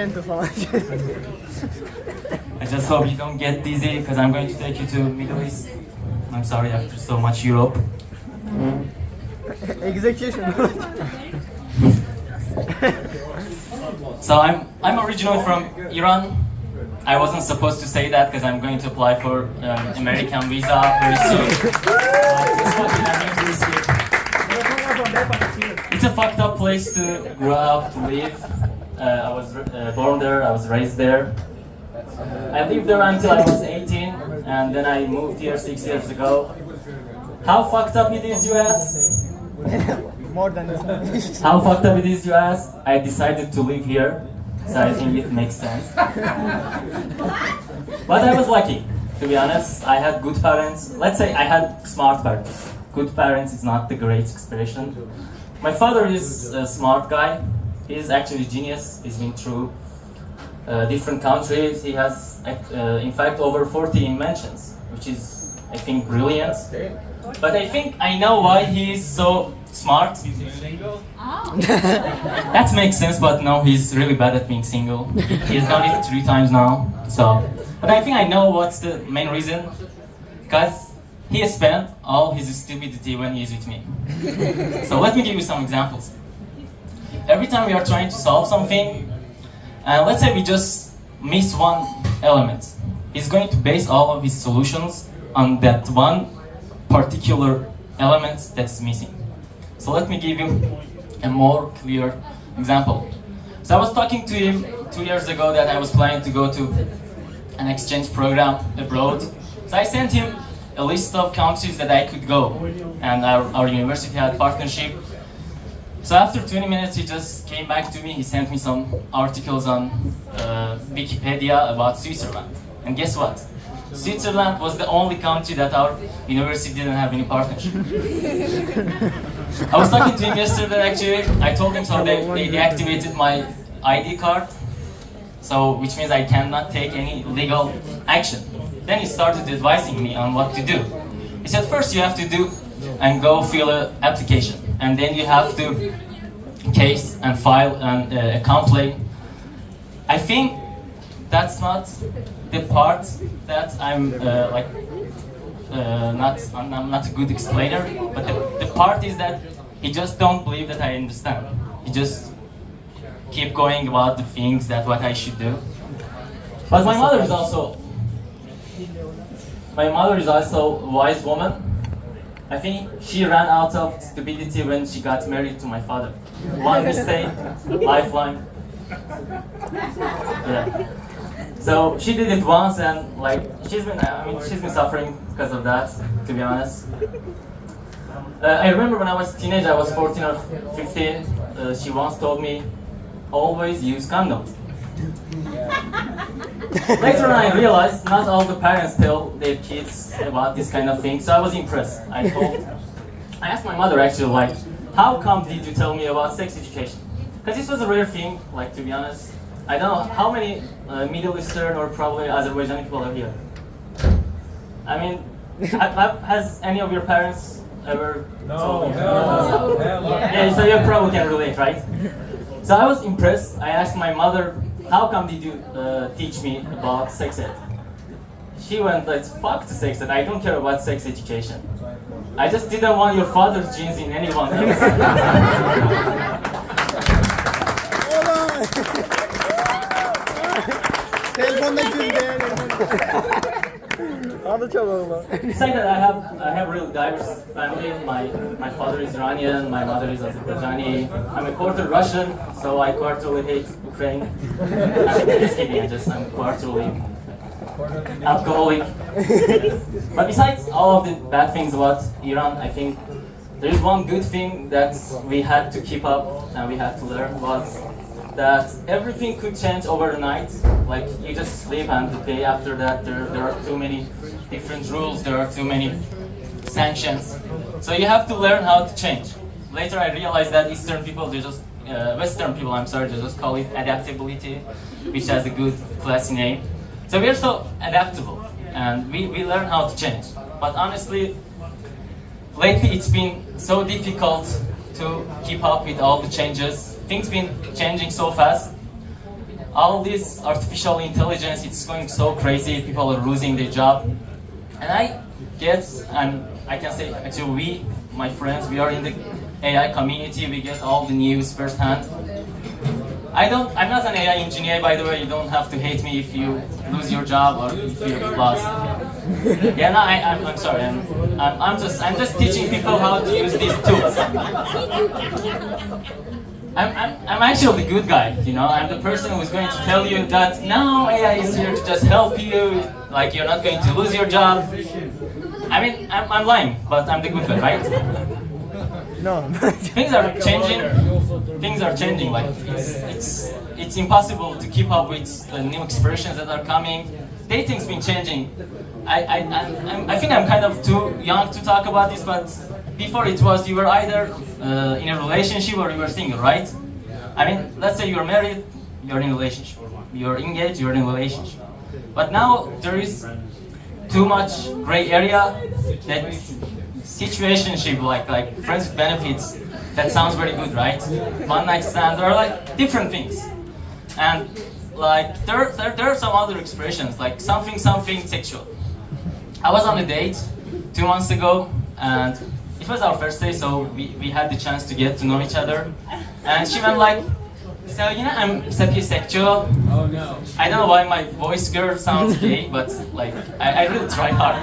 kenti falan. I just hope you don't get dizzy because I'm going to take you to Middle East. I'm sorry after so much Europe. Execution. So I'm originally from Iran. I wasn't supposed to say that because I'm going to apply for American visa very soon. It's a fucked up place to grow up, to live. I was born there, I was raised there. I lived there until I was 18, and then I moved here 6 years ago. How fucked up it is, you ask? More than this. How fucked up it is, you ask? I decided to live here, so I think it makes sense. But I was lucky, to be honest. I had good parents. Let's say I had smart parents. Good parents is not the great expression. My father is a smart guy. He's actually a genius. He's been through different countries. He has, in fact, over 40 inventions, which is, I think, brilliant. But I think I know why he is so smart. That makes sense, but no, he's really bad at being single. He's done it 3 times now. So, but I think I know what's the main reason. Because he has spent all his stupidity when he is with me. So let me give you some examples. Every time we are trying to solve something, let's say we just miss one element, he's going to base all of his solutions on that one particular element that's missing. So let me give you a more clear example. So I was talking to him 2 years ago that I was planning to go to an exchange program abroad. So I sent him a list of countries that I could go, and our university had partnership. So after 20 minutes, he just came back to me. He sent me some articles on Wikipedia about Switzerland. And guess what? Switzerland was the only country that our university didn't have any partnership. I was talking to him yesterday actually. I told him so they deactivated my ID card, so which means I cannot take any legal action. Then he started advising me on what to do. He said first you have to do and go fill an application, and then you have to case and file a complaint. I think that's not the part that I'm I'm not a good explainer, but the part is that he just don't believe that I understand. He just keep going about the things that what I should do. But my mother is also a wise woman. I think she ran out of stupidity when she got married to my father. One mistake, lifeline. Yeah. So she did it once, and she's been suffering because of that, to be honest. I remember when I was a teenager, I was 14 or 15, she once told me, always use condoms. Later on I realized not all the parents tell their kids about this kind of thing, so I was impressed. I asked my mother actually, how come did you tell me about sex education? Because this was a rare thing, to be honest. I don't know how many Middle Eastern or probably Azerbaijani people are here. I mean, has any of your parents ever told you? No. Yeah, so you probably can relate, right? So I was impressed. I asked my mother, how come did you teach me about sex ed? She went fuck the sex ed, I don't care about sex education. I just didn't want your father's genes in anyone else. Telefonda güldü. Anlatamam lan. Besides that, I have a really diverse family. My father is Iranian, my mother is Azerbaijani. I'm a quarter Russian, so I quarterly hate Ukraine. I'm just kidding. I'm quarterly alcoholic. But besides all of the bad things about Iran, I think there is one good thing that we had to keep up and we had to learn was that everything could change overnight. You just sleep and the day after that there are too many different rules, there are too many sanctions. So you have to learn how to change. Later I realized that Western people, they just call it adaptability, which has a good classy name. So we are so adaptable and we learn how to change. But honestly, lately it's been so difficult to keep up with all the changes. Things been changing so fast. all this artificial intelligence, it's going so crazy, people are losing their job. And I get, and I can say actually we, my friends, we are in the AI community, we get all the news firsthand. I'm not an AI engineer, by the way, you don't have to hate me if you lose your job or if you're lost. Yeah, no, I'm sorry, I'm just teaching people how to use these tools. I'm actually the good guy, you know. I'm the person who's going to tell you that no, AI is here to just help you, like you're not going to lose your job. I mean, I'm lying, but I'm the good guy, right? No. Things are changing. Things are changing. Like it's impossible to keep up with the new expressions that are coming. Dating's been changing. I think I'm kind of too young to talk about this, but before it was you were either in a relationship or you were single, right? I mean, let's say you're married, you're in a relationship. You're engaged, you're in a relationship. But now there is too much gray area. That situationship, like friends with benefits, that sounds very good, right? One night stand, or like different things. And like there are some other expressions, like something sexual. I was on a date 2 months ago, and it was our first day, so we had the chance to get to know each other. And she went like, so you know, I'm sapiosexual. Oh no. I don't know why my voice girl sounds gay, but like I really tried hard.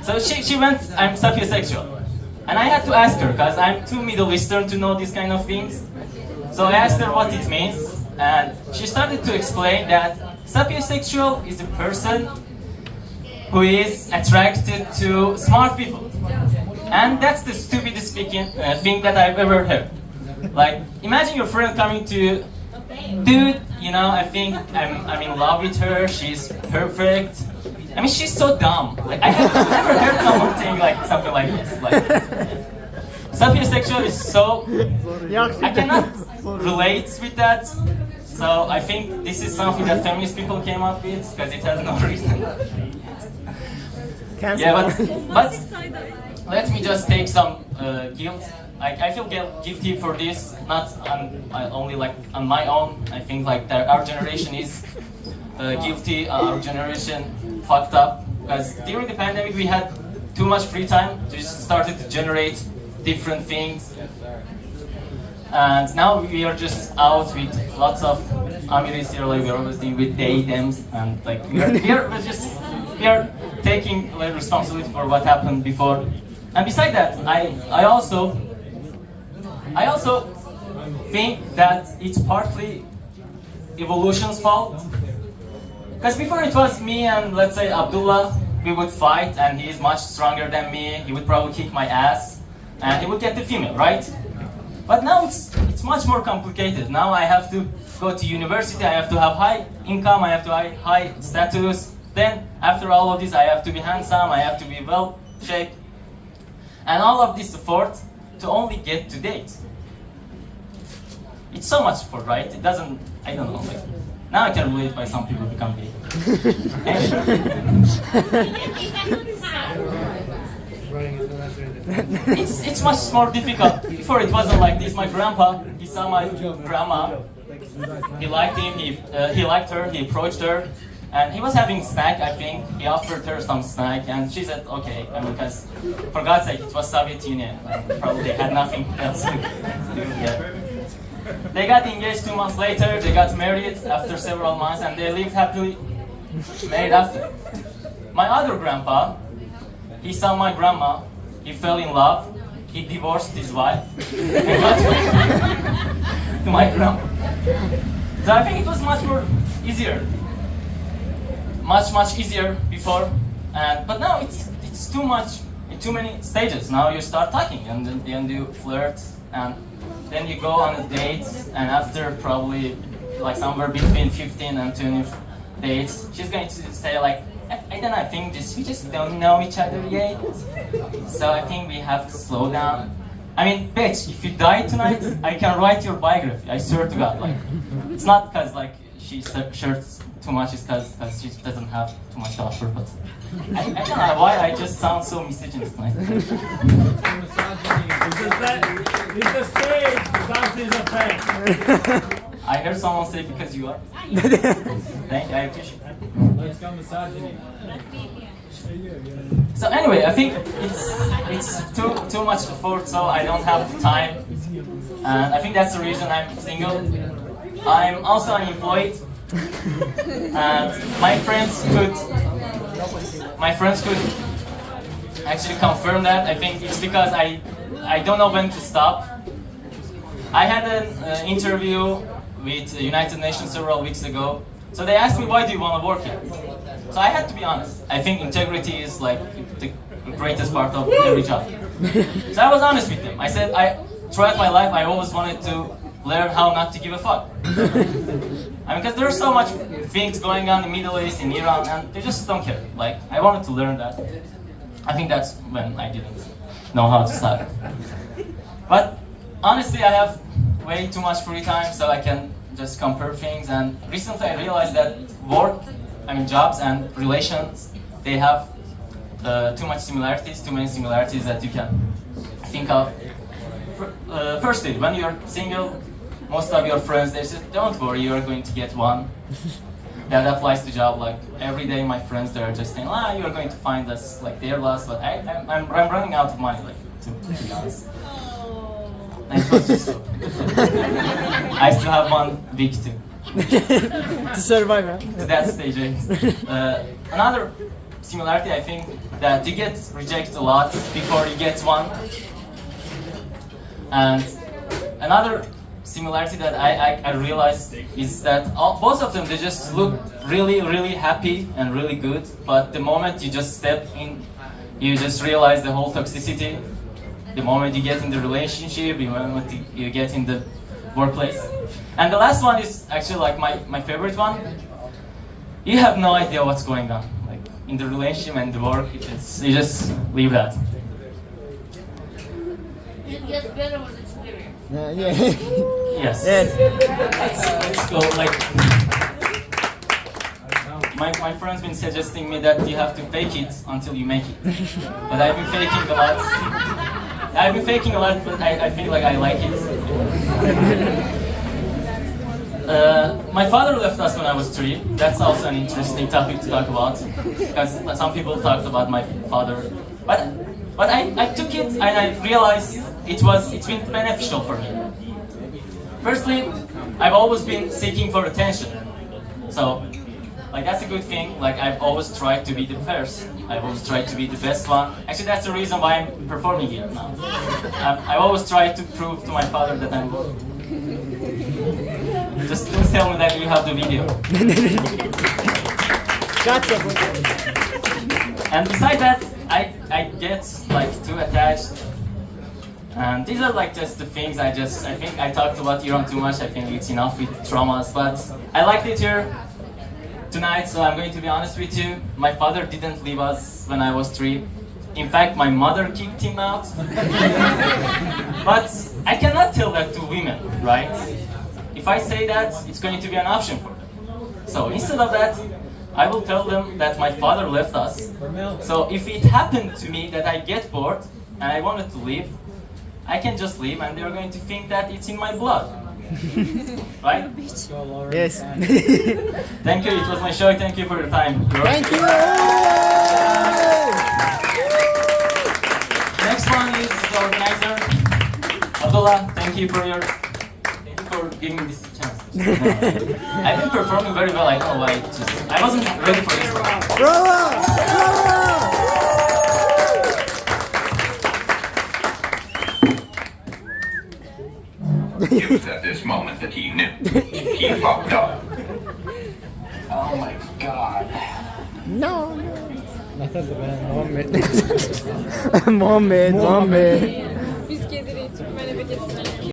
So she went, I'm sapiosexual. And I had to ask her, because I'm too Middle Eastern to know these kind of things. So I asked her what it means, and she started to explain that sapiosexual is a person who is attracted to smart people. And that's the stupidest thing that I've ever heard. Like, imagine your friend coming to you, dude, you know, I think I'm in love with her, she's perfect. I mean, she's so dumb. Like, I have never heard someone saying like something like this. Like, sapiosexual is so, I cannot relate with that. So I think this is something that feminist people came up with, because it has no reason. Yeah, but let me just take some guilt. I feel guilty for this, not only like on my own. I think like that our generation is guilty. Our generation fucked up, because during the pandemic we had too much free time. We just started to generate different things, and now we are just out with lots of amiris here. Like we're always dealing with they, thems, and like we are taking like, responsibility for what happened before. And beside that, I also think that it's partly evolution's fault. Because before it was me and let's say Abdullah, we would fight, and he is much stronger than me. He would probably kick my ass, and he would get the female, right? But now it's much more complicated. Now I have to go to university, I have to have high income, I have to have high status. Then after all of this, I have to be handsome, I have to be well shaped. And all of this effort to only get to date. It's so much effort, right? It doesn't, I don't know, like, now I can relate why some people become gay. It's much more difficult. Before it wasn't like this. My grandpa, he saw my grandma, he liked him, he liked her, he approached her, and he was having snack, I think. He offered her some snack, and she said, okay, because for God's sake, it was Soviet Union. Probably they had nothing else to do. Yeah. They got engaged 2 months later, they got married after several months, and they lived happily married after. My other grandpa, he saw my grandma, he fell in love, he divorced his wife, and got married to my grandma. So I think it was much more easier. Much easier before, but now it's too much, too many stages. Now you start talking, and then you flirt, and then you go on a date, and after probably like somewhere between 15 and 20 dates, she's going to say like, I don't know, I think we just don't know each other yet, so I think we have to slow down. I mean, bitch, if you die tonight, I can write your biography, I swear to God. Like, it's not because like she shirts too much, is because she doesn't have too much to offer, but I don't know why I just sound so misogynist tonight. It's the stage, the dance is a fake. I heard someone say because you are. Thank you, I appreciate it. Let's go misogyny. So anyway, I think it's too much effort, so I don't have the time, and I think that's the reason I'm single. I'm also unemployed, and my friends could actually confirm that. I think it's because I don't know when to stop. I had an interview with the United Nations several weeks ago. So they asked me, why do you want to work here? So I had to be honest. I think integrity is like the greatest part of every job. So I was honest with them. I said, throughout my life, I always wanted to learn how not to give a fuck. I mean, because there's so much things going on in the Middle East, in Iran, and they just don't care. Like, I wanted to learn that. I think that's when I didn't know how to start. But honestly, I have way too much free time, so I can just compare things. And recently, I realized that jobs and relations, they have too many similarities that you can think of. Firstly, when you're single, most of your friends, they say, don't worry, you're going to get one. That applies to job. Like every day, my friends, they're just saying, you're going to find us, like they're lost, but I'm running out of money, like to be honest. And it was just I still have one week to survive, huh? to that stage. Another similarity, I think, that you get rejected a lot before you get one. And another similarity that I realized is that both of them, they just look really, really happy and really good. But the moment you just step in, you just realize the whole toxicity. The moment you get in the relationship, the moment you get in the workplace. And the last one is actually like my favorite one. You have no idea what's going on. Like in the relationship and the work, you just leave that. It gets better with experience. Yeah. Yes. Let's go. Like my friend's been suggesting me that you have to fake it until you make it. But I've been faking a lot. But I feel like I like it. My father left us when I was 3. That's also an interesting topic to talk about, because some people talked about my father. But I took it and I realized it's been beneficial for me. Firstly, I've always been seeking for attention. So, like that's a good thing. Like I've always tried to be the first. I've always tried to be the best one. Actually, that's the reason why I'm performing here now. I've always tried to prove to my father that I'm good. Just please tell me that you have the video. Gotcha. And besides that, I get like too attached. And these are like just the things I think I talked about Iran too much. I think it's enough with traumas, but I liked it here tonight, so I'm going to be honest with you. My father didn't leave us when I was 3. In fact, my mother kicked him out. But I cannot tell that to women, right? If I say that, it's going to be an option for them. So instead of that, I will tell them that my father left us. So if it happened to me that I get bored and I wanted to leave, I can just leave and they're going to think that it's in my blood. Right? Yes. Thank you, it was my show. Thank you for your time. Thank you. Next one is the organizer. Abdullah, thank you for giving me this chance. I've been performing very well. I don't know why. I wasn't ready for this one. Bravo! It was at this moment that he knew. He fucked up. Oh my god. No. Mohammed.